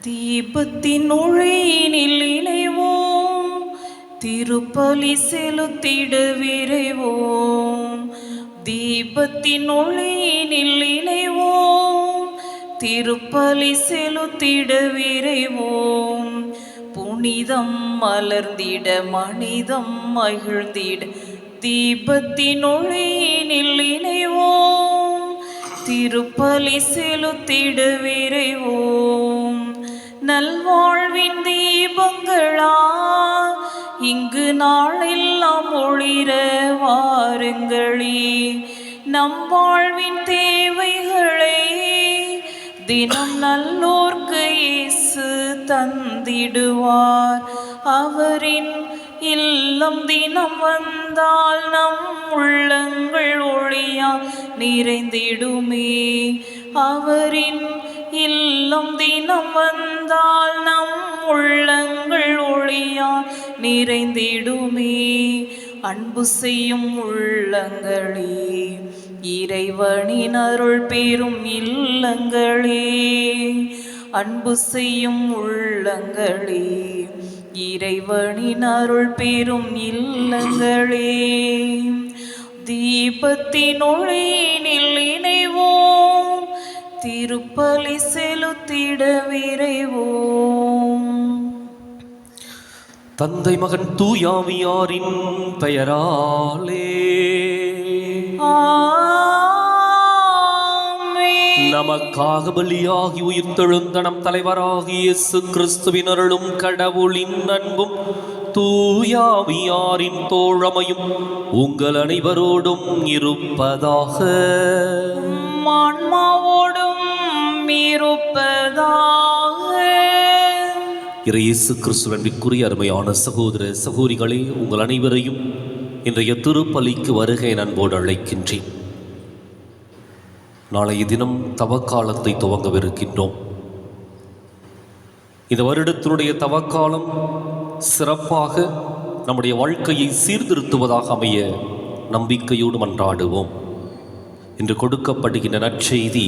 தீபத்தின் ஒளியினில் இணைவோம், திருப்பலி செலுத்திட விரைவோம். தீபத்தின் ஒளியினில் இணைவோம், திருப்பலி செலுத்திட விரைவோம். புனிதம் மலர்ந்திட மனிதம் மகிழ்ந்திட தீபத்தின் ஒளியினில் இணைவோம், திருப்பலி செலுத்திட விரைவோம். நல்வாழ்வின் தீபங்களா இங்கு நாளெல்லாம் ஒளிர வாருங்களே. நம் வாழ்வின் தேவைகளை தினம் நல்லோர்க்கு இயேசு தந்திடுவார். அவரின் இல்லம் தினம் வந்தால் நம் உள்ளங்கள் ஒளியா நிறைந்திடுமே. அவரின் இல்லம் தினம் வந்தால் நம் உள்ளங்கள் ஒளியா நிறைந்திடுமே. அன்பு செய்யும் உள்ளங்களே, இறைவனின் அருள் பெறும் இல்லங்களே. அன்பு செய்யும் உள்ளங்களே, இறைவனின் அருள் பெறும் இல்லங்களே. தீபத்தின் ஒளியினில் இணைவோம், திருப்பலி செலுத்திட விரைவோம். தந்தை மகன் தூயாவியாரின் பெயராலே நமக்காக பலியாகி உயிர்த்தெழுந்த நம் தலைவராகிய இயேசு கிறிஸ்துவின் அருளும் கடவுளின் அன்பும் தூயாவியாரின் தோழமையும் உங்கள் அனைவரோடும் இருப்பதாக. ஆன்மாவோடும் இருப்பதாக. இயேசு கிறிஸ்துவிற்குரிய அருமையான சகோதர சகோதரிகளே, உங்கள் அனைவரையும் இன்றைய திருப்பலிக்கு வருகை அன்போடு அழைக்கின்றேன். நாளைய தினம் தவக்காலத்தை துவங்கவிருக்கின்றோம். இந்த வருடத்தினுடைய தவக்காலம் சிறப்பாக நம்முடைய வாழ்க்கையை சீர்திருத்துவதாக அமைய நம்பிக்கையோடு மன்றாடுவோம். இன்று கொடுக்கப்படுகின்ற நற்செய்தி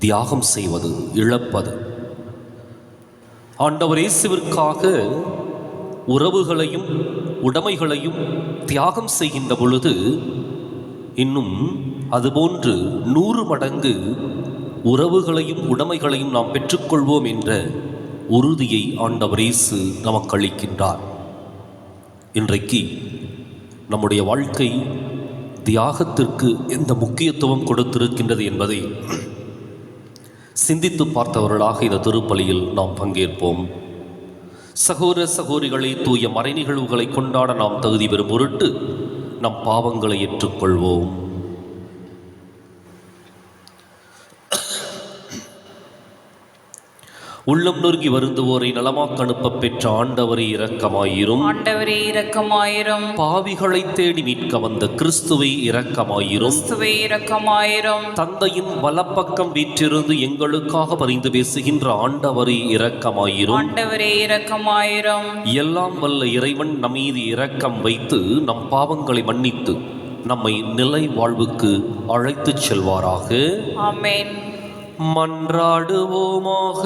தியாகம் செய்வது, இழப்பது. ஆண்டவர் இயேசுவிற்காக உறவுகளையும் உடைமைகளையும் தியாகம் செய்கின்ற பொழுது இன்னும் அதுபோன்று 100 மடங்கு உறவுகளையும் உடைமைகளையும் நாம் பெற்றுக்கொள்வோம் என்ற உறுதியை ஆண்டவர் இயேசு நமக்கு அளிக்கின்றார். இன்றைக்கு நம்முடைய வாழ்க்கை தியாகத்திற்கு எந்த முக்கியத்துவம் கொடுத்திருக்கின்றது என்பதை சிந்தித்து பார்த்தவர்களாக இந்த திருப்பலியில் நாம் பங்கேற்போம். சகோதர சகோதரிகளை தூய மறை நிகழ்வுகளை கொண்டாட நாம் தகுதி பெறும் பொருட்டு நம் பாவங்களை ஏற்றுக்கொள்வோம். உள்ளம் நொறுங்கி வருந்துவோரை நலமாக்க அனுப்ப பெற்ற ஆண்டவரே இரக்கமாயிரும். ஆண்டவரே இரக்கமாயிரும். பாவிகளை தேடி மீட்க வந்த கிறிஸ்துவை இரக்கமாயிரும். கிறிஸ்துவே இரக்கமாயிரும். தந்தையின் வலப்பக்கம் வீற்றிருந்து எங்களுக்காக பரிந்து பேசுகின்ற ஆண்டவரே இரக்கமாயிரும். ஆண்டவரே இரக்கமாயிரும். எல்லாம் வல்ல இறைவன் நம்மீது இரக்கம் வைத்து நம் பாவங்களை மன்னித்து நம்மை நிலை வாழ்வுக்கு அழைத்துச் செல்வாராக. ஆமென். மன்றாடுவோமாக.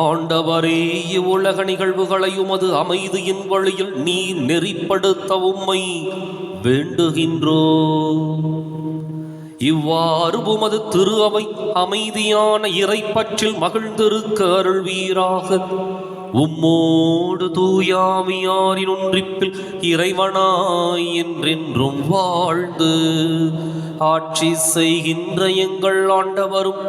ஆண்டவரே, இவ்வுலக நிகழ்வுகளை உமது அமைதியின் வழியில் நீ நெறிப்படுத்த உம்மை வேண்டுகின்றோ. இவ்வாறு உமது திரு அவை அமைதியான இறைப்பற்றில் மகிழ்ந்திருக்க அருள்வீராக. உம்மோடு தூயாவியாரின் ஒன்றிப்பில் இறைவனாய் என்றென்றும் வாழ்ந்து ஆட்சி செய்கின்ற எங்கள் ஆண்டவரும்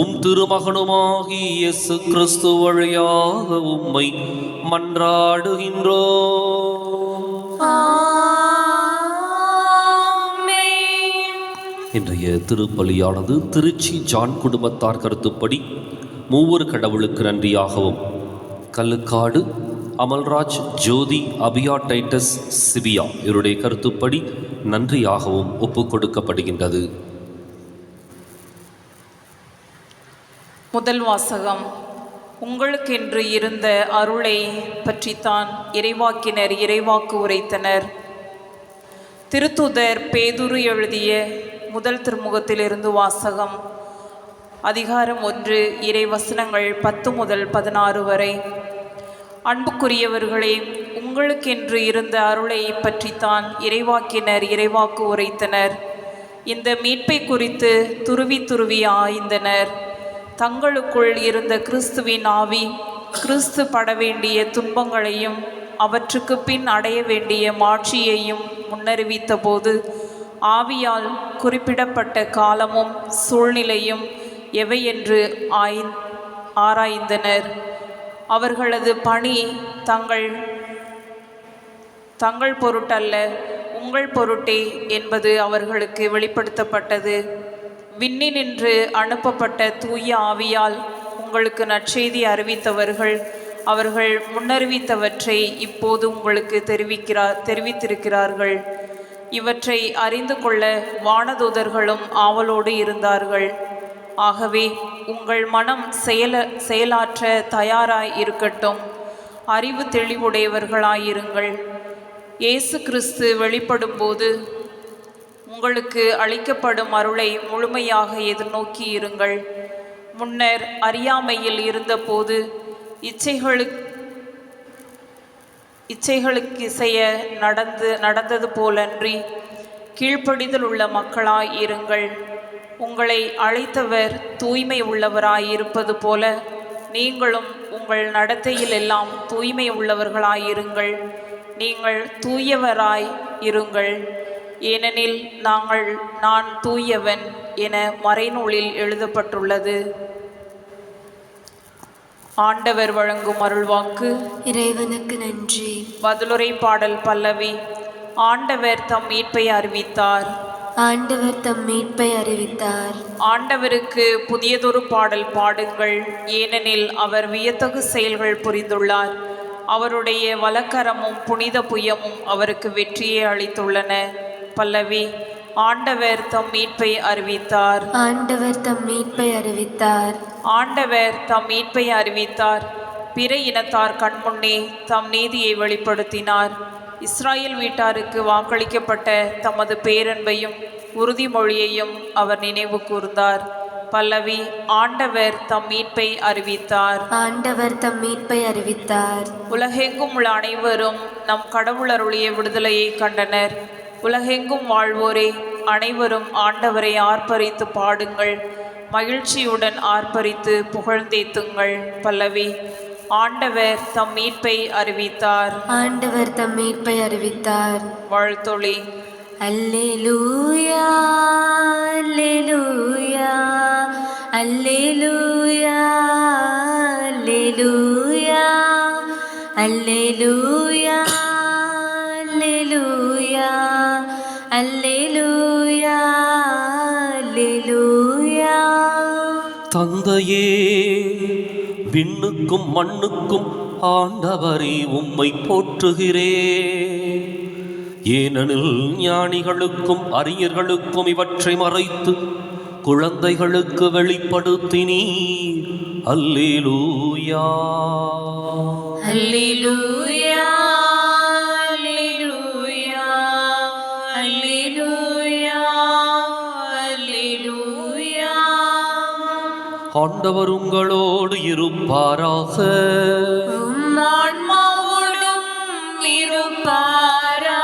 உம் திருமகனுமாகி இயேசு கிறிஸ்து வழியாக உம்மை மன்றாடுகின்றோ. இன்றைய திருப்பலியானது திருச்சி ஜான் குடும்பத்தார் கருத்துப்படி மூவர் கடவுளுக்கு நன்றியாகவும், கல்லுக்காடு அமல்ராஜ் ஜோதி அபியா டைட்டஸ் சிவியா இவருடைய கருத்துப்படி நன்றியாகவும் ஒப்புக் கொடுக்கப்படுகின்றது. முதல் வாசகம். உங்களுக்கென்று இருந்த அருளை பற்றித்தான் இறைவாக்கினர் இறைவாக்கு உரைத்தனர். திருத்துதர் பேதுரு எழுதிய முதல் திருமுகத்திலிருந்து வாசகம். அதிகாரம் 1, இறை வசனங்கள் 10 முதல் 16 வரை. அன்புக்குரியவர்களே, உங்களுக்கென்று இருந்த அருளை பற்றித்தான் இறைவாக்கினர் இறைவாக்கு உரைத்தனர். இந்த மீட்பை குறித்து துருவி துருவி ஆய்ந்தனர். தங்களுக்குள் இருந்த கிறிஸ்துவின் ஆவி கிறிஸ்து பட வேண்டிய துன்பங்களையும் அவற்றுக்கு பின் அடைய வேண்டிய மாட்சியையும் முன்னறிவித்த போது ஆவியால் குறிப்பிடப்பட்ட காலமும் சூழ்நிலையும் எவையென்று ஆராய்ந்தனர். அவர்களது பணி தங்கள் பொருட்டல்ல, உங்கள் பொருட்டே என்பது அவர்களுக்கு வெளிப்படுத்தப்பட்டது. விண்ணினின்று அனுப்பப்பட்ட தூய ஆவியால் உங்களுக்கு நற்செய்தி அறிவித்தவர்கள் அவர்கள் முன்னறிவித்தவற்றை இப்போது உங்களுக்கு தெரிவித்திருக்கிறார்கள். இவற்றை அறிந்து கொள்ள வானதூதர்களும் ஆவலோடு இருந்தார்கள். ஆகவே உங்கள் மனம் செயலாற்ற தயாராய் இருக்கட்டும். அறிவு தெளிவுடையவர்களாயிருங்கள். இயேசு கிறிஸ்து வெளிப்படும் போது உங்களுக்கு அளிக்கப்படும் அருளை முழுமையாக எதிர்நோக்கி இருங்கள். முன்னர் அறியாமையில் இருந்தபோது இச்சைகளுக்கு இசைய நடந்தது போலன்றி கீழ்ப்படிதல் உள்ள மக்களாய் இருங்கள். உங்களை அழைத்தவர் தூய்மை உள்ளவராயிருப்பது போல நீங்களும் உங்கள் நடத்தையில் எல்லாம் தூய்மை உள்ளவர்களாயிருங்கள். நீங்கள் தூயவராய் இருங்கள், ஏனெனில் நான் தூயவன் என மறைநூலில் எழுதப்பட்டுள்ளது. ஆண்டவர் வழங்கும் அருள்வாக்கு. இறைவனுக்கு நன்றி. பதிலுரை பாடல் பல்லவி. ஆண்டவர் தம் மீட்பை அறிவித்தார். ஆண்டவர் தம் மீட்பை அறிவித்தார். ஆண்டவருக்கு புதியதொரு பாடல் பாடுங்கள், ஏனெனில் அவர் வியத்தகு செயல்கள் புரிந்துள்ளார். அவருடைய வலக்கரமும் புனித புயமும் அவருக்கு வெற்றியை அளித்துள்ளன. பல்லவி. ஆண்டவர் தம் மீட்பை அறிவித்தார். ஆண்டவர் தம் மீட்பை அறிவித்தார். ஆண்டவர் தம் மீட்பை அறிவித்தார். பிற இனத்தார் கண்முன்னே தம் நீதியை வெளிப்படுத்தினார். இஸ்ராயேல் வீட்டாருக்கு வாக்களிக்கப்பட்ட தமது பேரன்பையும் உறுதிமொழியையும் அவர் நினைவு கூர்ந்தார். பல்லவி. ஆண்டவர் தம் மீட்பை அறிவித்தார். ஆண்டவர் தம் மீட்பை அறிவித்தார். உலகெங்கும் உள்ள அனைவரும் நம் கடவுள் அருளிய விடுதலையை கண்டனர். உலகெங்கும் வாழ்வோரே, அனைவரும் ஆண்டவரை ஆர்ப்பரித்து பாடுங்கள், மகிழ்ச்சியுடன் ஆர்ப்பரித்து புகழ்ந்தேத்துங்கள். பல்லவி. ஆண்டவர் தம் மீட்பை அறிவித்தார். ஆண்டவர் தம் மீட்பை அறிவித்தார். வாழ்த்தொளி. அல்லேலூயா அல்லேலூயா அல்லேலூயா அல்லேலூயா அல்லேலூயா அல்லேலூயா அல்லேலூயா அல்லேலூயா. தந்தையே, விண்ணுக்கும் மண்ணுக்கும் ஆண்டவரே உம்மை போற்றுகிறேன். ஏனெனில் ஞானிகளுக்கும் அறிஞர்களுக்கும் இவற்றை மறைத்து குழந்தைகளுக்கு வெளிப்படுத்தினீர். அல்லேலூயா அல்லேலூயா அல்லேலூயா அல்லேலூயா அல்லேலூயா. ஆண்டவர் உங்களோடு இருப்பாராக. உம் ஆன்மாவோடும் இருப்பாராக.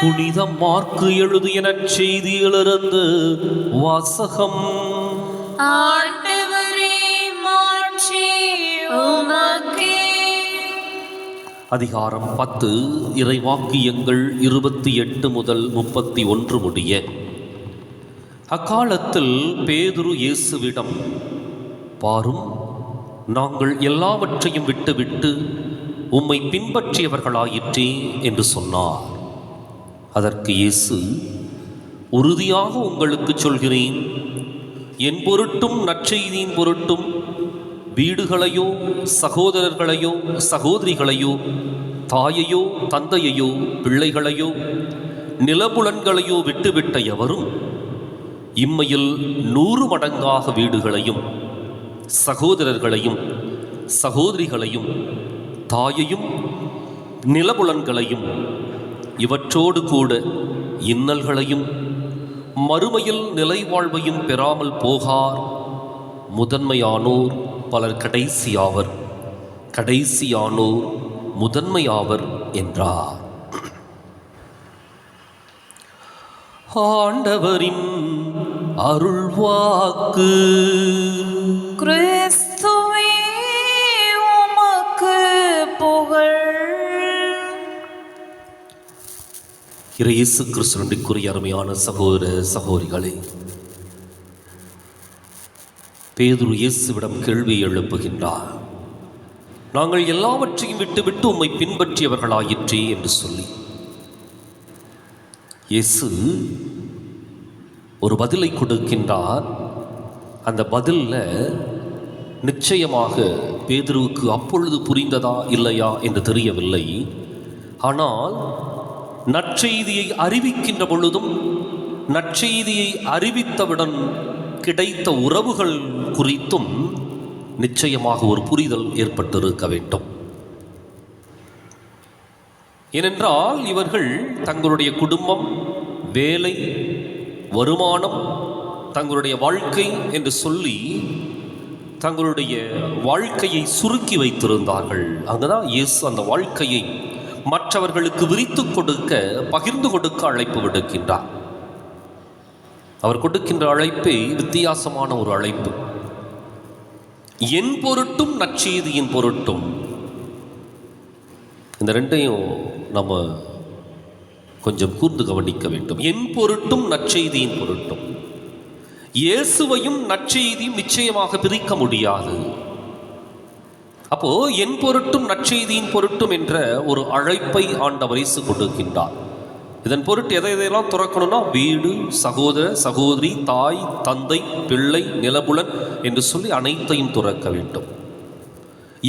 புனித மார்க்கு எழுதிய நற்செய்தியிலிருந்து வாசகம். ஆண்டவரே, மாட்சி உமக்கே. அதிகாரம் 10, இறைவாக்கியங்கள் 28 முதல் 31 முடிய. அக்காலத்தில் பேதுரு இயேசுவிடம், பாரும், நாங்கள் எல்லாவற்றையும் விட்டுவிட்டு உம்மை பின்பற்றியவர்களாயிற்றே என்று சொன்னார். அதற்கு இயேசு, உறுதியாக உங்களுக்கு சொல்கிறேன், என் பொருட்டும் நற்செய்தியின் பொருட்டும் வீடுகளையோ சகோதரர்களையோ சகோதரிகளையோ தாயையோ தந்தையையோ பிள்ளைகளையோ நிலபுலன்களையோ விட்டுவிட்ட எவரும் இம்மையில் 100 மடங்காக வீடுகளையும் சகோதரர்களையும் சகோதரிகளையும் தாயையும் நிலபுலன்களையும் இவற்றோடு கூட இன்னல்களையும் மறுமையில் நிலை வாழ்வையும் பெறாமல் போகார். முதன்மையானோர் பலர் கடைசியாவர், கடைசியானோர் முதன்மையாவர் என்றார். ஆண்டவரின் அருள்வாக்கு. கிறிஸ்துவே உமக்கு புகழ். இயேசு கிறிஸ்துவிற்குரிய அருமையான சகோதர சகோதரிகளே, பேதுரு இயேசுவிடம் கேள்வி எழுப்புகின்றார். நாங்கள் எல்லாவற்றையும் விட்டுவிட்டு உம்மை பின்பற்றியவர்களாயிற்றே என்று சொல்லி இயேசு ஒரு பதிலை கொடுக்கின்றார். அந்த பதிலில் நிச்சயமாக பேதுருவுக்கு அப்பொழுது புரிந்ததா இல்லையா என்று தெரியவில்லை. ஆனால் நற்செய்தியை அறிவிக்கின்ற பொழுதும் நற்செய்தியை அறிவித்தவுடன் கிடைத்த உறவுகள் குறித்தும் நிச்சயமாக ஒரு புரிதல் ஏற்பட்டிருக்க வேண்டும். ஏனென்றால் இவர்கள் தங்களுடைய குடும்பம், வேலை, வருமானம், தங்களுடைய வாழ்க்கை என்று சொல்லி தங்களுடைய வாழ்க்கையை சுருக்கி வைத்திருந்தார்கள். அங்குதான் இயேசு அந்த வாழ்க்கையை மற்றவர்களுக்கு விரித்து கொடுக்க, பகிர்ந்து கொடுக்க அழைப்பு விடுக்கின்றார். அவர் கொடுக்கின்ற அழைப்பே வித்தியாசமான ஒரு அழைப்பு. என் பொருட்டும் நற்செய்தியின் பொருட்டும். இந்த ரெண்டையும் நம்ம கொஞ்சம் கூர்ந்து கவனிக்க வேண்டும். என் பொருட்டும் நற்செய்தியின் பொருட்டும். இயேசுவையும் நற்செய்தியும் நிச்சயமாக பிரிக்க முடியாது. அப்போ என் பொருட்டும் நற்செய்தியின் பொருட்டும் என்ற ஒரு அழைப்பை ஆண்டவர் இயேசு கொடுக்கின்றார். இதன் பொருட்டு எதையெல்லாம் துறக்கணும்னா வீடு, சகோதர சகோதரி, தாய், தந்தை, பிள்ளை, நிலபுலன் என்று சொல்லி அனைத்தையும் துறக்க வேண்டும்.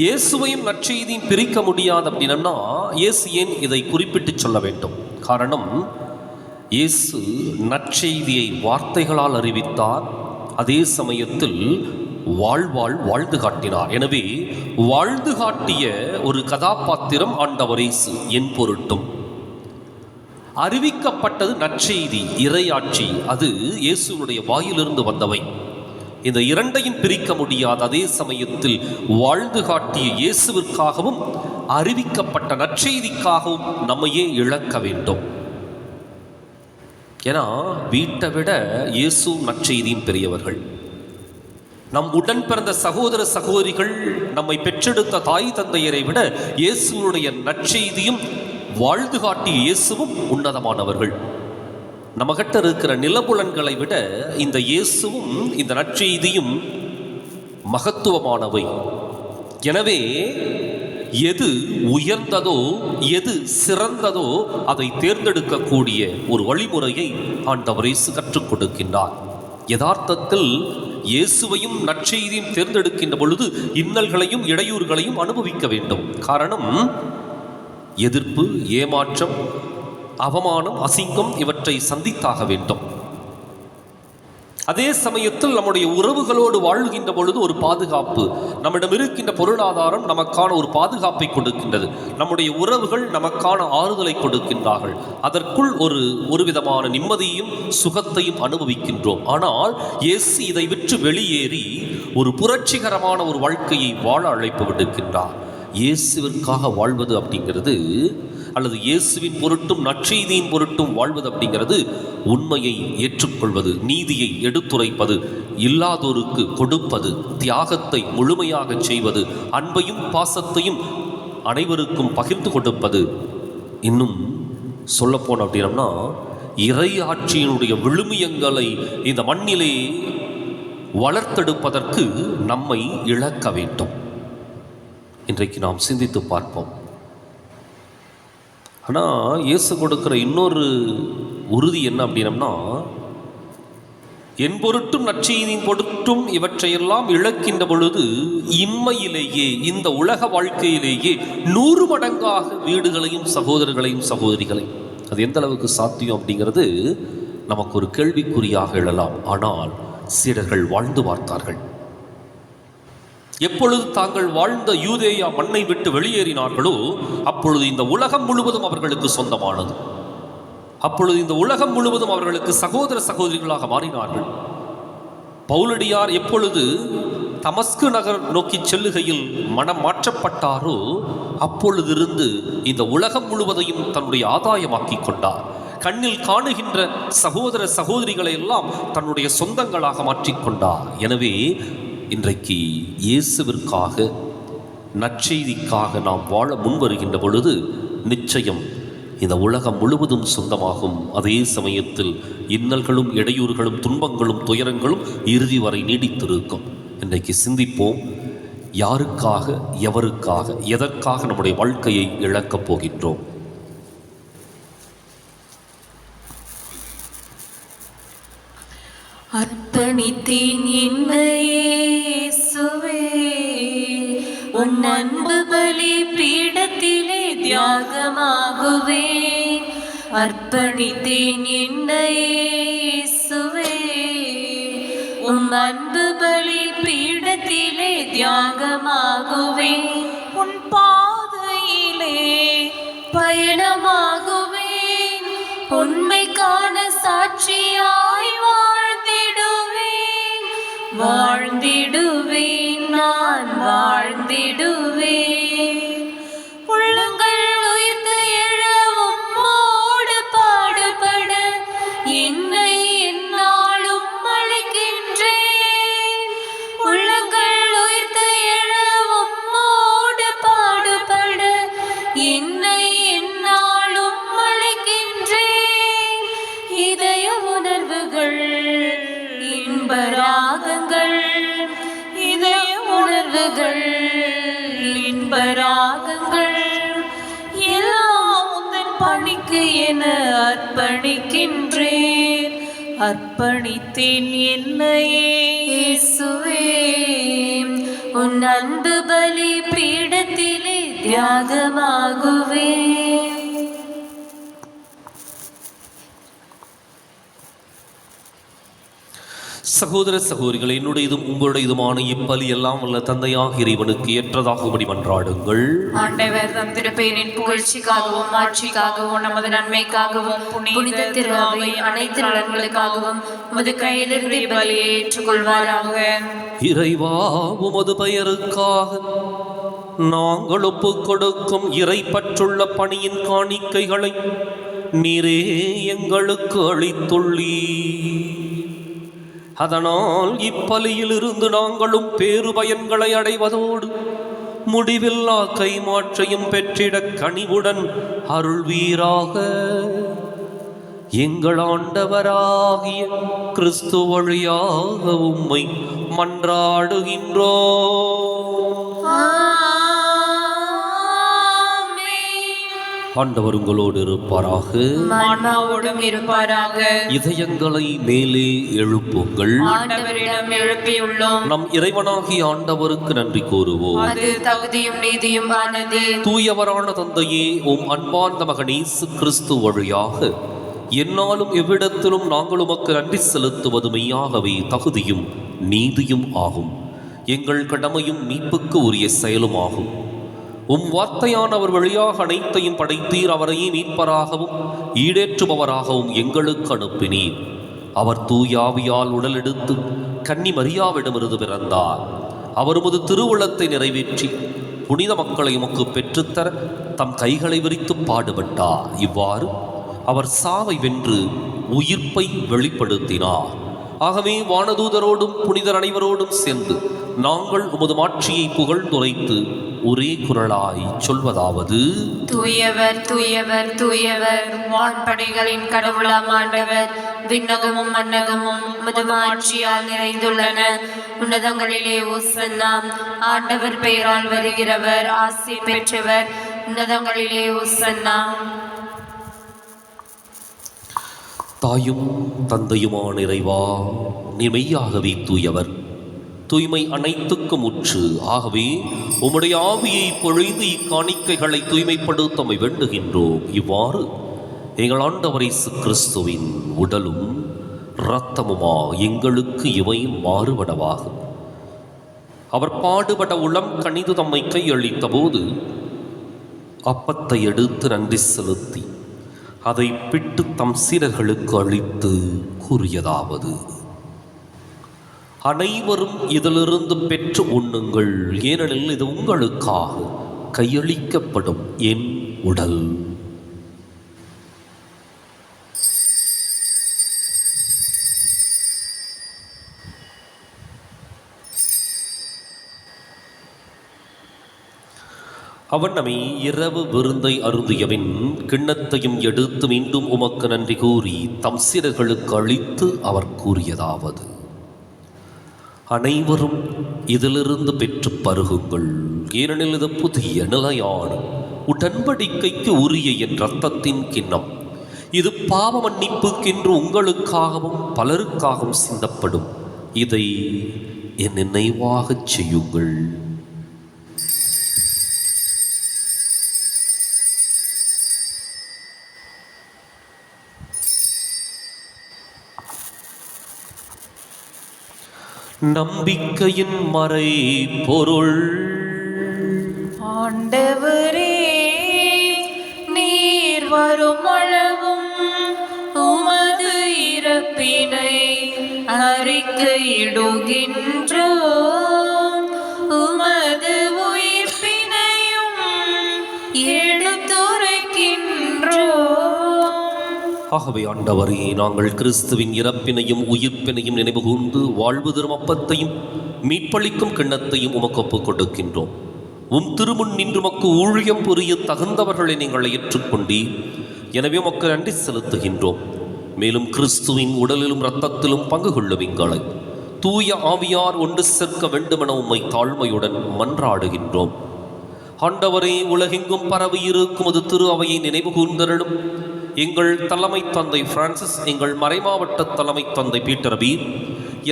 இயேசுவையும் நற்செய்தியும் பிரிக்க முடியாது அப்படின்னா இயேசு ஏன் இதை குறிப்பிட்டு சொல்ல வேண்டும்? காரணம், இயேசு நற்செய்தியை வார்த்தைகளால் அறிவித்தார், அதே சமயத்தில் வாழ்ந்து காட்டினார். எனவே வாழ்ந்து காட்டிய ஒரு கதாபாத்திரம் ஆண்டவர் இயேசு. என் பொருட்டும் அறிவிக்கப்பட்டது நற்செய்தி, இறையாட்சி, அது இயேசுவுடைய வாயிலிருந்து வந்தவை. இந்த இரண்டையும் பிரிக்க முடியாது. அதே சமயத்தில் வாழ்ந்து காட்டிய இயேசுவிற்காகவும் அறிவிக்கப்பட்ட நற்செய்திக்காகவும் நம்மையே இழக்க வேண்டும். ஏன்னா வீட்டை விட இயேசு நற்செய்தியும் பெரியவர்கள். நம் உடன் பிறந்த சகோதர சகோதரிகள், நம்மை பெற்றெடுத்த தாய் தந்தையரை விட இயேசுடைய நற்செய்தியும் வாழ்ந்து காட்டிய இயேசுவும் உன்னதமானவர்கள். நம்மகிட்ட இருக்கிற நிலபுலன்களை விட இந்த இயேசுவும் இந்த நற்செய்தியும் மகத்துவமானவை. எனவே எது உயர்ந்ததோ, எது சிறந்ததோ அதை தேர்ந்தெடுக்கக்கூடிய ஒரு வழிமுறையை ஆண்டவர் இயேசு கற்றுக் கொடுக்கின்றார். யதார்த்தத்தில் இயேசுவையும் நற்செய்தியும் தேர்ந்தெடுக்கின்ற பொழுது இன்னல்களையும் இடையூறுகளையும் அனுபவிக்க வேண்டும். காரணம், எதிர்ப்பு, ஏமாற்றம், அவமானம், அசிங்கம் இவற்றை சந்தித்தாக வேண்டும். அதே சமயத்தில் நம்முடைய உறவுகளோடு வாழ்கின்ற பொழுது ஒரு பாதுகாப்பு, நம்மிடம் இருக்கின்ற பொருளாதாரம் நமக்கான ஒரு பாதுகாப்பை கொடுக்கின்றது. நம்முடைய உறவுகள் நமக்கான ஆறுதலை கொடுக்கின்றார்கள். அதற்குள் ஒரு விதமான நிம்மதியும் சுகத்தையும் அனுபவிக்கின்றோம். ஆனால் இயேசு இதை விட்டு வெளியேறி ஒரு புரட்சிகரமான ஒரு வாழ்க்கையை வாழ அழைப்பு விடுக்கின்றார். இயேசுவிற்காக வாழ்வது அப்படிங்கிறது, அல்லது இயேசுவின் பொருட்டும் நற்செய்தியின் பொருட்டும் வாழ்வது அப்படிங்கிறது உண்மையை ஏற்றுக்கொள்வது, நீதியை எடுத்துரைப்பது, இல்லாதோருக்கு கொடுப்பது, தியாகத்தை முழுமையாக செய்வது, அன்பையும் பாசத்தையும் அனைவருக்கும் பகிர்ந்து கொடுப்பது. இன்னும் சொல்லப்போன அப்படின்னா இறை ஆட்சியினுடைய விழுமியங்களை இந்த மண்ணிலே வளர்த்தெடுப்பதற்கு நம்மை இழக்க வேண்டும். இன்றைக்கு நாம் சிந்தித்து பார்ப்போம். ஆனால் இயேசு கொடுக்கிற இன்னொரு உறுதி என்ன அப்படின்னா, என் பொருட்டும் நற்செய்தியின் பொருட்டும் இவற்றையெல்லாம் இழக்கின்ற பொழுது இம்மையிலேயே, இந்த உலக வாழ்க்கையிலேயே 100 மடங்காக வீடுகளையும் சகோதரர்களையும் சகோதரிகளையும், அது எந்த அளவுக்கு சாத்தியம் அப்படிங்கிறது நமக்கு ஒரு கேள்விக்குறியாக எழலாம். ஆனால் சீடர்கள் வாழ்ந்து பார்த்தார்கள். எப்பொழுது தாங்கள் வாழ்ந்த யூதேயா மண்ணை விட்டு வெளியேறினார்களோ அப்பொழுது இந்த உலகம் முழுவதும் அவர்களுக்கு சொந்தமானது. அப்பொழுது இந்த உலகம் முழுவதும் அவர்களுக்கு சகோதர சகோதரிகளாக மாறினார்கள். பவுலடியார் எப்பொழுது தமஸ்கு நகர் நோக்கி செல்லுகையில் மனம் மாற்றப்பட்டாரோ அப்பொழுதிருந்து இந்த உலகம் முழுவதையும் தன்னுடைய ஆதாயமாக்கி கொண்டார். கண்ணில் காணுகின்ற சகோதர சகோதரிகளை எல்லாம் தன்னுடைய சொந்தங்களாக மாற்றிக்கொண்டார். எனவே இன்றைக்கு இயேசுவிற்காக நற்செய்திக்காக நாம் வாழ முன்வருகின்ற பொழுது நிச்சயம் இந்த உலகம் முழுவதும் சொந்தமாகும். அதே சமயத்தில் இன்னல்களும் இடையூறுகளும் துன்பங்களும் துயரங்களும் இறுதி வரை நீடித்திருக்கும். இன்றைக்கு சிந்திப்போம், யாருக்காக, எவருக்காக, எதற்காக நம்முடைய வாழ்க்கையை இழக்கப் போகின்றோம்? அர்ப்பணித்தேன் என்னையேசுவே, உன் அன்பு பலி பீடத்திலே தியாகமாகுவேன். அர்ப்பணித்தேன் என்னையேசுவே, உன் அன்பு பலி பீடத்திலே தியாகமாகுவேன். உன் பாதையிலே பயணமாகுவேன். உண்மைக்கான சாட்சியாய் வாழ்ந்திடுவேன், நான் வாழ்ந்திடுவேன். உள்ளங்கள் உயிர்த்து எழ உம்மோடு பாடுபட என்னை எந்நாளும் அழைக்கின்றேன். உள்ளங்கள் உயிர்த்து எழ உம்மோடு பாடுபட என்னை எந்நாளும் அழைக்கின்றேன். இதய உணர்வுகள் இன்பராகங்கள், இதய உணர்வுகள் இன்பராகங்கள் எல்லாம் உந்தன் பணிக்கு என அர்ப்பணிக்கின்றேன். அர்ப்பணித்தேன் என்னையே இயேசுவே, உன் அன்பு பலி பீடத்திலே தியாகமாகுவேன். சகோதர சகோதரிகள், என்னுடையதும் உங்களுடையதுமான இப்பலி எல்லாம் வல்ல தந்தையாக இறைவனுக்கு ஏற்றதாகும்படி மன்றாடுங்கள். ஆண்டவர் தம் திருப்பெயரின் புகழ்ச்சிக்காகவும் ஆட்சிக்காகவும் நமது நன்மைக்காகவும் புனித திரு அவை அனைத்து நலன்களுக்காகவும் உமது கையிலிருந்து பலியை ஏற்றுக்கொள்வாராக. இறைவா, உமது பெயருக்காக நாங்கள் ஒப்புக் கொடுக்கும் இறை பற்றுள்ள பணியின் காணிக்கைகளை நீரே எங்களுக்கு அளித்துள்ளீர். அதனால் இப்பலியில் இருந்து நாங்களும் பேறு பயன்களை அடைவதோடு முடிவில்லா கைமாற்றையும் பெற்றிட கனிவுடன் அருள்வீராக. எங்கள் ஆண்டவராகிய கிறிஸ்து வழியாக உம்மை மன்றாடுகின்றோம். ஆண்டவர் உங்களோடு இருப்பாராக, ஆன்மாவோடும் இருப்பாராக. இதயங்களை மேலே எழுப்புங்கள். ஆண்டவரிடம் எழுப்பியுள்ளோம். நம் இறைவனாகிய ஆண்டவருக்கு நன்றி கூறுவோம். அது தகுதியும் நீதியும் ஆனது. தூயவரான தந்தையே, உம் அன்பார்ந்த மகன் இயேசு கிறிஸ்து வழியாக என்னாலும் எவ்விடத்திலும் நாங்கள் உமக்கு நன்றி செலுத்துவது மெய்யாகவே தகுதியும் நீதியும் ஆகும். எங்கள் கடமையும் மீட்புக்கு உரிய செயலும் ஆகும். உம் வார்த்தையானவர் வழியாக அனைத்தையும் படைத்தீர். அவரையே மீட்பராகவும் ஈடேற்றுபவராகவும் எங்களுக்கு அனுப்பினீர். அவர் தூயாவியால் உடலெடுத்து கன்னி மரியாவிடமிருந்து பிறந்தார். அவர் உமது திருவுளத்தை நிறைவேற்றி புனித மக்களை உமக்கு பெற்றுத்தர தம் கைகளை விரித்து பாடுபட்டார். இவ்வாறு அவர் சாவை வென்று உயிர்ப்பை வெளிப்படுத்தினார். ஆகவே வானதூதரோடும் புனிதர் அனைவரோடும் சேர்ந்து நாங்கள் உமது மாட்சியை புகழ்ந்துரைத்து ஒரே குரலாய் சொல்வதாவது: தூயவர் தூயவர் தூயவர், வான்படைகளின் கடவுளாம் ஆண்டவர். விண்ணகமும் மன்னகமும் உமது மாட்சியால் நிறைந்துள்ளன. உன்னதங்களிலே ஓசன்னா. ஆண்டவர் பெயரால் வருகிறவர் ஆசி பெற்றவர். உன்னதங்களிலே ஓசன்னா. தாயும் தந்தையுமான இறைவா, நீர் மெய்யாகவே தூயவர், தூய்மை அனைத்துக்கும் உற்று. ஆகவே உம்முடைய ஆவியை பொழிந்து இக்காணிக்கைகளை தூய்மைப்படுத்தமை வேண்டுகின்றோம். இவ்வாறு எங்கள் ஆண்டவர் இயேசு கிறிஸ்துவின் உடலும் இரத்தமுமா எங்களுக்கு இவை மாறுபடவாகும். அவர் பாடுபட உளம் கனிது தம்மை கையளித்த போது அப்பத்தை எடுத்து நன்றி செலுத்தி அதை பிட்டு தம் சீடர்களுக்கு அளித்து கூறியதாவது: அனைவரும் இதிலிருந்து பெற்று உண்ணுங்கள், ஏனெனில் இது உங்களுக்காக கையளிக்கப்படும் என் உடல். அவன் நம்மை இரவு விருந்தை அருந்தியவின் கிண்ணத்தையும் எடுத்து மீண்டும் உமக்கு நன்றி கூறி தம் சீடர்களுக்கு அளித்து அவர் கூறியதாவது: அனைவரும் இதிலிருந்து பெற்று பருகுங்கள், ஏனெனில் இது புதிய நிலையான உடன்படிக்கைக்கு உரிய என் இரத்தத்தின் கிண்ணம். இது பாவ மன்னிப்புக்கென்று உங்களுக்காகவும் பலருக்காகவும் சிந்தப்படும். இதை என் நினைவாகச் செய்யுங்கள். நம்பிக்கையின் மறை பொருள். ஆண்டவரே, நீர் வரும் அளவும் உமது இறப்பினை அறிக்கையிடுகின்றோம், உமது உயிர்ப்பினையும் எடுத்துரைக்கின்றோம். ஆகவே ஆண்டவரே, நாங்கள் கிறிஸ்துவின் இறப்பினையும் உயிர்ப்பினையும் நினைவு கூர்ந்து வாழ்வு தரும் அப்பத்தையும் மீட்பளிக்கும் கிண்ணத்தையும் உமக்கு ஒப்புக் கொடுக்கின்றோம். உம் திருமுன் நின்று உமக்கு ஊழியம் புரிய தகுந்தவர்களை நீங்கள் ஏற்றுக்கொண்டீர். எனவே உமக்கு நன்றி செலுத்துகின்றோம். மேலும் கிறிஸ்துவின் உடலிலும் இரத்தத்திலும் பங்கு கொள்ளும் எங்களை தூய ஆவியார் ஒன்று சேர்க்க வேண்டுமென உம்மை தாழ்மையுடன் மன்றாடுகின்றோம். ஆண்டவரே, உலகெங்கும் பரவி இருக்கும் அது திரு அவையை நினைவு கூர்ந்தருளும். எங்கள் தலைமை தந்தை பிரான்சிஸ், எங்கள் மறைமாவட்ட தலைமை தந்தை பீட்டர் பீர்,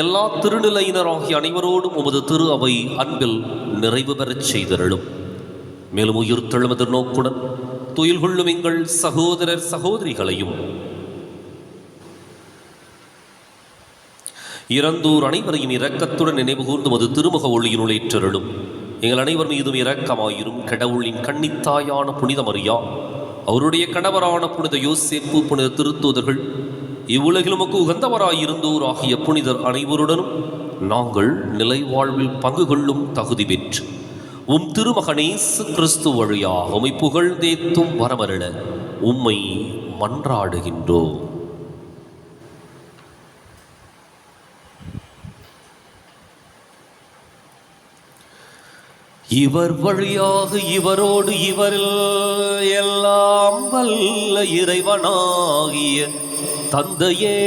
எல்லா திருநிலையினராகிய அனைவரோடும் உமது திரு அவை அன்பில் நிறைவு பெறச் செய்தருளும். மேலும் உயிர் தெழுமது நோக்குடன் துயில் கொள்ளும் எங்கள் சகோதரர் சகோதரிகளையும் இறந்தோர் அனைவரையும் இரக்கத்துடன் நினைவு கூர்ந்து உமது திருமுக ஒளியினுள் ஏற்றருளும். எங்கள் அனைவர் மீதும் இரக்கமாயிரும். கடவுளின் கன்னித்தாயான புனித மரியா, அவருடைய கணவரான புனித யோசேப்பு, புனித திருத்தூதர்கள், இவ்வுலகில் உமக்கு உகந்தவராயிருந்தோர் ஆகிய புனிதர் அனைவருடனும் நாங்கள் நிலை வாழ்வில் பங்கு கொள்ளும் தகுதி பெற்று உம் திருமகனேசு கிறிஸ்து வழியாக உம்மை புகழ்ந்தேத்தும் வரமருள உம்மை மன்றாடுகின்றோம். இவர் வழியாக இவரோடு இவரில் எல்லாம் வல்ல இறைவனாகிய தந்தையே,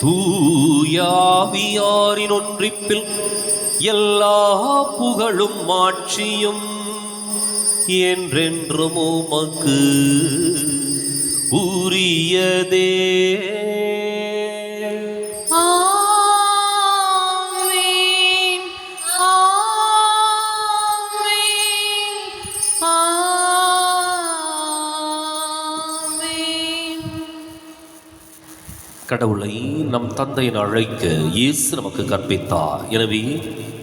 தூயாவியாரின் ஒன்றிப்பில் எல்லா புகழும் மாட்சியும் என்றென்றும் உமக்கு உரியதே. கடவுளை நம் தந்தையின் அழைக்க இயேசு நமக்கு கற்பித்தார். எனவே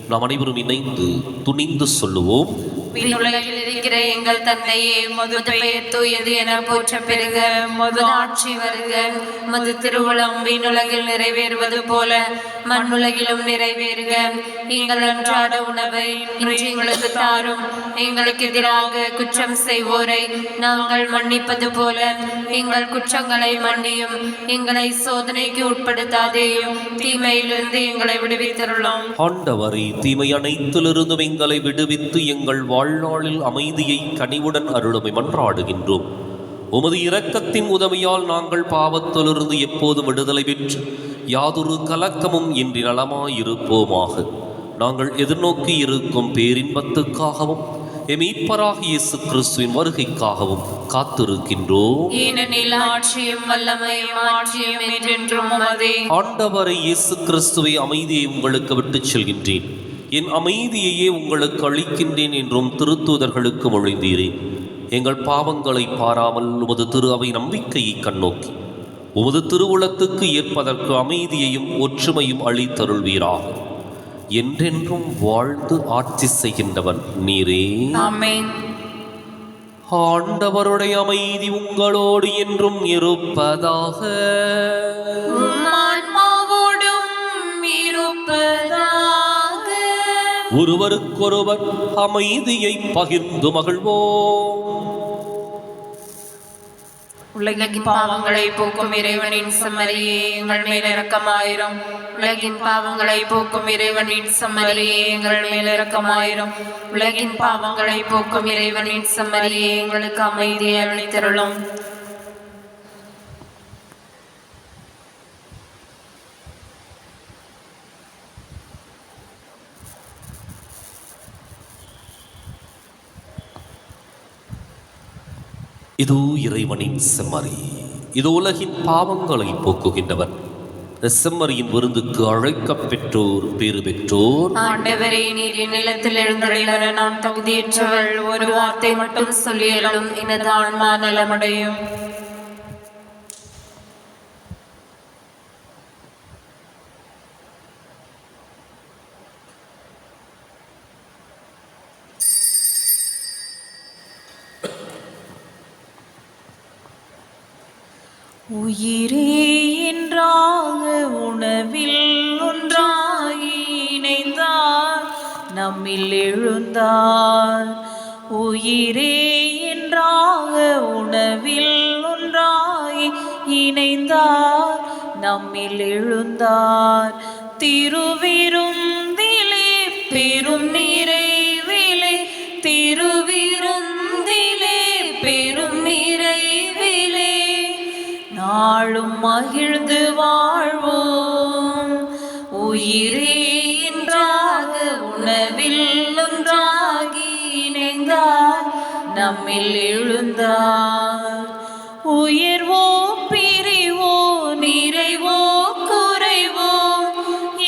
நாம் அனைவரும் இணைந்து துணிந்து சொல்லுவோம்: விண்ணுலகில் இருக்கிற எங்கள் தந்தையே, உமது பெயர் தூயது என போற்ற பெறுக. உமது ஆட்சி வருக. உமது திருவுளம் விண்ணுலகில் நிறைவேறுவது போல மண்ணுலகிலும் நிறைவேறுக. எங்கள் அன்றாட உணவை இன்று எங்களுக்கு தாரும். எங்களுக்கு எதிராக குற்றம் செய்வோரை நாங்கள் மன்னிப்பது போல எங்கள் குற்றங்களை மன்னியும். எங்களை சோதனைக்கு உட்படுத்தாதேயும், தீமையிலிருந்து எங்களை விடுவித்தருளும். ஆண்டவரே, தீமை அனைத்திலிருந்தும் எங்களை விடுவித்து எங்கள் வாழ்நாளில் அமைதியை கனிவுடன் அருளுமை மன்றாடுகின்றோம். உமது இரக்கத்தின் உதவியால் நாங்கள் பாவத்திலிருந்து எப்போதும் விடுதலை பெற்று யாதொரு கலக்கமும் இன்றி நலமாயிருப்போமாக. நாங்கள் எதிர்நோக்கி இருக்கும் பேரின்பத்துக்காகவும் மீட்பராகிய இயேசு கிறிஸ்துவின் வருகைக்காகவும் காத்திருக்கின்றோம். ஏனெனில் ஆட்சியும் வல்லமையும் ஆட்சியும் என்றென்றும் உமதே. ஆண்டவரை இயேசு கிறிஸ்துவை அமைதியை உங்களுக்கு விட்டுச் செல்கின்றேன், என் அமைதியையே உங்களுக்கு அளிக்கின்றேன் என்றும் திருத்தூதர்களுக்கு மொழிந்தீரே. எங்கள் பாவங்களை பாராமல் உமது திரு அவை நம்பிக்கையை கண்ணோக்கி உமது திருவுளத்துக்கு ஏற்பதற்கு அமைதியையும் ஒற்றுமையும் அளித்தருள்வீராக. என்றென்றும் வாழ்ந்து ஆட்சி செய்கின்றவன் நீரே. ஆமென். ஆண்டவருடைய அமைதி உங்களோடு என்றும் இருப்பதாக. ஆன்மாவோடும் இருப்பதாக. ஒருவருக்கொருவர் அமைதியை பகிர்ந்து மகிழ்வோம். உலகின் பாவங்களை போக்கும் இறைவனின் செம்மறியே எங்கள் மேல் இரக்கமாயிரும். உலகின் பாவங்களை போக்கும் இறைவனின் செம்மறியே எங்கள் மேல் இரக்கமாயிரும். உலகின் பாவங்களை போக்கும் இறைவனின் செம்மறியே எங்களுக்கு அமைதியை அளித்தருளும். இதோ இறைவனின் செம்மறி, இது உலகின் பாவங்களை போக்குகின்றவர். செம்மறியின் விருந்துக்கு அழைக்கப் பெற்றோர் பேறு பெற்றோர். ஆண்டவரே, நீர் என் நிலத்தில் எழுந்தருள நான் தகுதியற்றவள். ஒரு வார்த்தை மட்டும் சொல்லியலும் எனது ஆன்மா நலமடையும். உயிரே என்றாக உணவில் ஒன்றாகி இணைந்தார், நம்மில் எழுந்தார். உயிரே என்றாக உணவில் ஒன்றாகி இணைந்தார், நம்மில் எழுந்தார். திருவிருந்திலே பெரும் நிறைவிலே, திருவிருந்திலே பெரும் நிறைவிலே நாளும் மகிழ்ந்து வாழ்வோம். உயிரே என்றாக உணவில் ஒன்றாகி இணைந்தார், நம்மில் எழுந்தார். உயர்வோ பிரிவோ நிறைவோ குறைவோ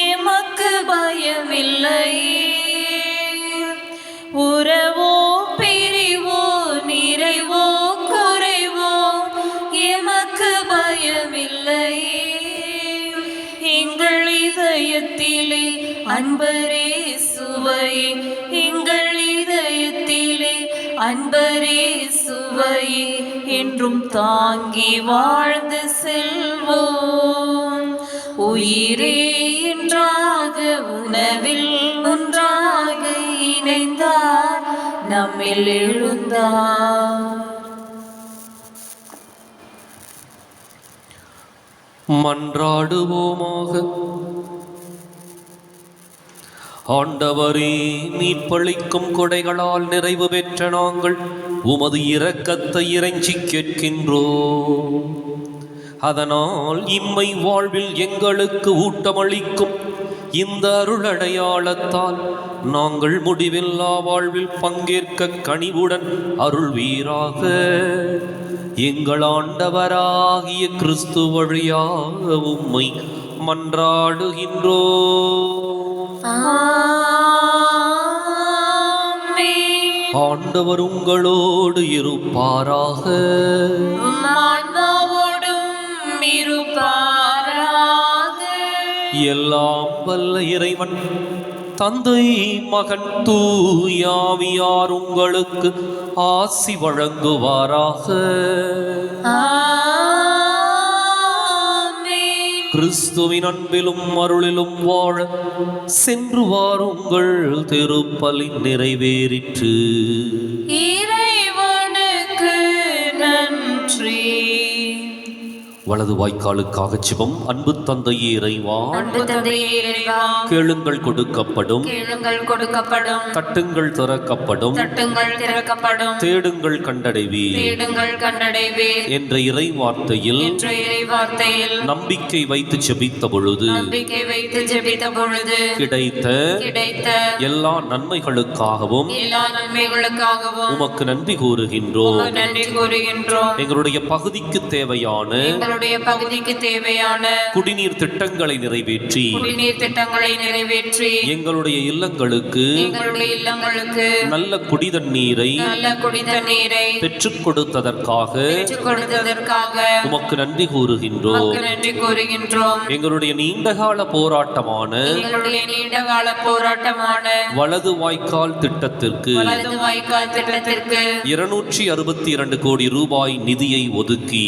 எமக்கு பயமில்லையே. உறவோ பிரிவோ நிறைவோ குறைவோ எமக்கு பயமில்லையே. எங்கள் இதயத்திலே அன்பரே சுவையே, எங்கள் இதயத்திலே அன்பரே சுவையே, என்றும் தாங்கி வாழ்ந்து செல்வோம். உயிரே என்றாக உணவில் ஒன்றாக இணைந்தார், நம்மில் எழுந்தார். மன்றாடுவோமாக. ஆண்டவரே, மீட்பளிக்கும் கொடைகளால் நிறைவு பெற்ற நாங்கள் உமது இரக்கத்தை இறைஞ்சி கேட்கின்றோம். அதனால் இம்மை வாழ்வில் எங்களுக்கு ஊட்டமளிக்கும் இந்த அருளடையாளத்தால் நாங்கள் முடிவில்லா வாழ்வில் பங்கேற்க கனிவுடன் அருள்வீராக. எங்கள் ஆண்டவராகிய கிறிஸ்து வழியாக உம்மை மன்றாடுகின்றோம். ஆண்டவர் உங்களோடு இருப்பாராக. எல்லாம் வல்ல இறைவன் தந்தை மகன் தூயாவியார் உங்களுக்கு ஆசி வழங்குவாராக. கிறிஸ்துவின் அன்பிலும் அருளிலும் வாழ சென்று வாருங்கள். திருப்பலி நிறைவேறிற்று. இறைவனுக்கு நன்றி. வலது வாய்க்காலுக்காக சிவம். அன்பு தந்தையே இறைவா, கேளுங்கள் கொடுக்கப்படும், கொடுக்கப்படும். தட்டுங்கள் திறக்கப்படும், திறக்கப்படும். தேடுங்கள் கண்டடைவீர் என்ற இறை வார்த்தையில் நம்பிக்கை வைத்து ஜெபித்த பொழுது கிடைத்த எல்லா நன்மைகளுக்காகவும் உமக்கு நன்றி கூறுகின்றோம். எங்களுடைய பகுதிக்கு தேவையான எங்களுடைய பகுதிக்கு தேவையான குடிநீர் திட்டங்களை நிறைவேற்றி குடிநீர் திட்டங்களை நிறைவேற்றி எங்களுடைய இல்லங்களுக்கு நல்ல குடிதண்ணீரை பெற்றுக் கொடுத்ததற்காக உமக்கு நன்றி கூறுகின்றோம். எங்களுடைய நீண்டகால போராட்டமான வலது வாய்க்கால் திட்டத்திற்கு 262 கோடி ரூபாய் நிதியை ஒதுக்கி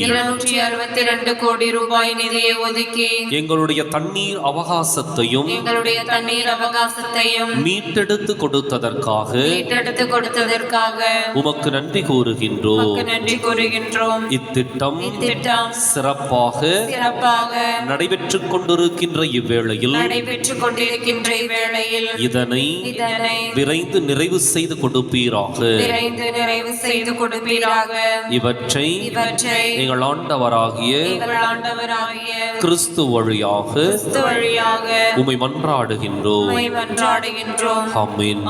எங்களுடைய தண்ணீர் அவகாசத்தையும் மீட்டெடுத்து கொடுத்ததற்காக உமக்கு நன்றி கூறுகின்றோம். இத்திட்டம் சிறப்பாக நடைபெற்றுக் கொண்டிருக்கின்ற இவ்வேளையில் இதனை விரைந்து நிறைவு செய்து கொடுப்பீராக. இவற்றை எங்கள் ஆண்டவராகிய கிறிஸ்து வழியாக உம்மை மன்றாடுகின்றோம்.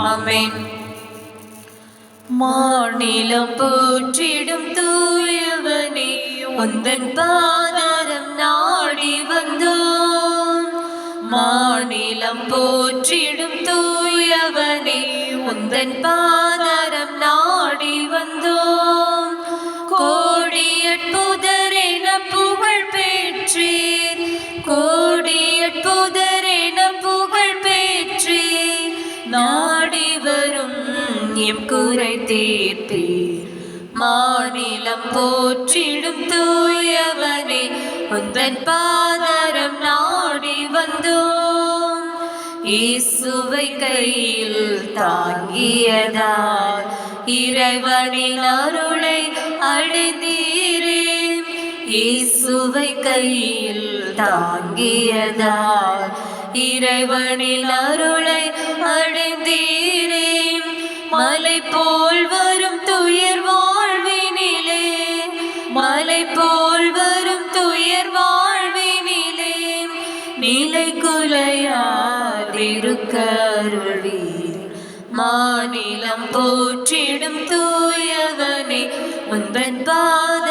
ஆமென். மாநிலம் போற்றிடும் தூயவனே, உந்தன் பாதரம் நாடி வந்தோம். மாநிலம் போற்றிடும் தூயவனே, உந்தன் பாதரம் நாடி வந்தோம். கோடியற்புதரென புகழ் பெற்றீர், கோடியற்புதரென புகழ் பெற்றீர். நாடி வரும் எம் குறை தீர்ப்பீர். மாநிலம் போற்றிடும் தூயவனே, உந்தன் பாதரம் நாடி வந்தோம். இயேசுவை கையில் தாங்கியதால் இறைவனின் அருளை அடைந்தீரே. இயேசுவை கையில் தாங்கியதால் இறைவனின் அருளை அடைந்தீரே. மலை போல் வரும் துயர் வாழ்வினிலே, மலை போல் வரும் துயர் வாழ்வினிலே, நிலை குலையாதிருக்க அருள்வீர். மாநிலம் போற்றிடும் தூயவனே, உந்தன் பாதம்